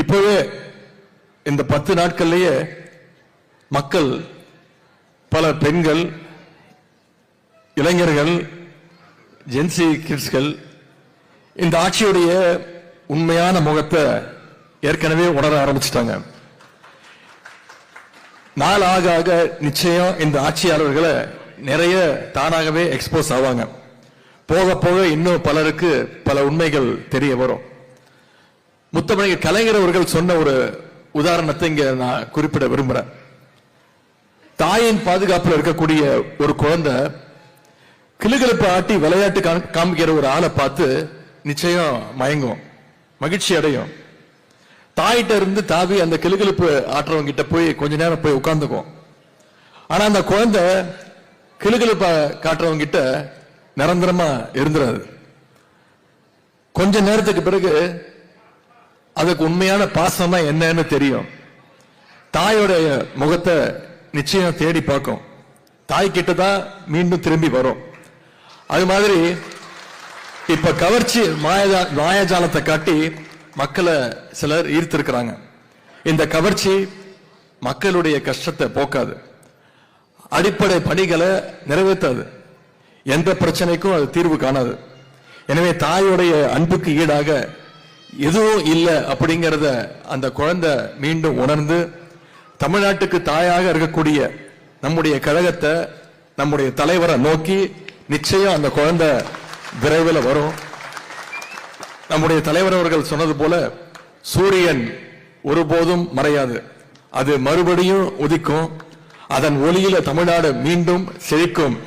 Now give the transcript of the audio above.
இப்பவே இந்த 10 நாட்கள்லயே மக்கள், பல பெண்கள், இளைஞர்கள், ஜென்சி கிட்ஸ்கள் இந்த ஆட்சியுடைய உண்மையான முகத்தை ஏற்கனவே உணர ஆரம்பிச்சிட்டாங்க. நாள் ஆக ஆக நிச்சயம் இந்த ஆட்சியாளர்களை நிறைய தானாகவே எக்ஸ்போஸ் ஆவாங்க. போக போக இன்னும் பலருக்கு பல உண்மைகள் தெரிய வரும். முத்தமிழர் கலைஞர் அவர்கள் சொன்ன ஒரு உதாரணத்தை இங்க நான் குறிப்பிட விரும்புறேன். தாயின் பாதுகாப்பில் இருக்கக்கூடிய ஒரு குழந்தை கிளுகிழப்பு ஆட்டி விளையாட்டு காமிக்கிற ஒரு ஆளை பார்த்து நிச்சயம் மயங்கும், மகிழ்ச்சி அடையும். தாயிட்ட இருந்து தாவி அந்த கிளுகிழப்பு ஆட்டுறவங்க கிட்ட போய் கொஞ்ச நேரம் போய் உட்கார்ந்துக்கும். ஆனா அந்த குழந்தை கிளுகிழப்ப காட்டுறவங்க கிட்ட நிரந்தரமா இருந்துறாது. கொஞ்ச நேரத்துக்கு பிறகு அதுக்கு உண்மையான பாசம்னா என்னன்னு தெரியும். தாயோடைய முகத்தை நிச்சயம் தேடி பார்க்கும். தாய் கிட்ட தான் மீண்டும் திரும்பி வரும். அது மாதிரி இப்ப கவர்ச்சி மாயாஜாலத்தை காட்டி மக்களை சிலர் ஈர்த்திருக்கிறாங்க. இந்த கவர்ச்சி மக்களுடைய கஷ்டத்தை போக்காது, அடிப்படை பணிகளை நிறைவேற்றாது, எந்த பிரச்சனைக்கும் அது தீர்வு காணாது. எனவே தாயோடைய அன்புக்கு ஈடாக எதுவும் இல்லை அப்படிங்கிறத அந்த குழந்தை மீண்டும் உணர்ந்து தமிழ்நாட்டுக்கு தாயாக இருக்கக்கூடிய நம்முடைய கழகத்தை, நம்முடைய தலைவரை நோக்கி நிச்சயம் அந்த குழந்தை விரைவில் வரும். நம்முடைய தலைவர் அவர்கள் சொன்னது போல சூரியன் ஒருபோதும் மறையாது, அது மறுபடியும் உதிக்கும். அதன் ஒளியில தமிழ்நாடு மீண்டும் செழிக்கும்.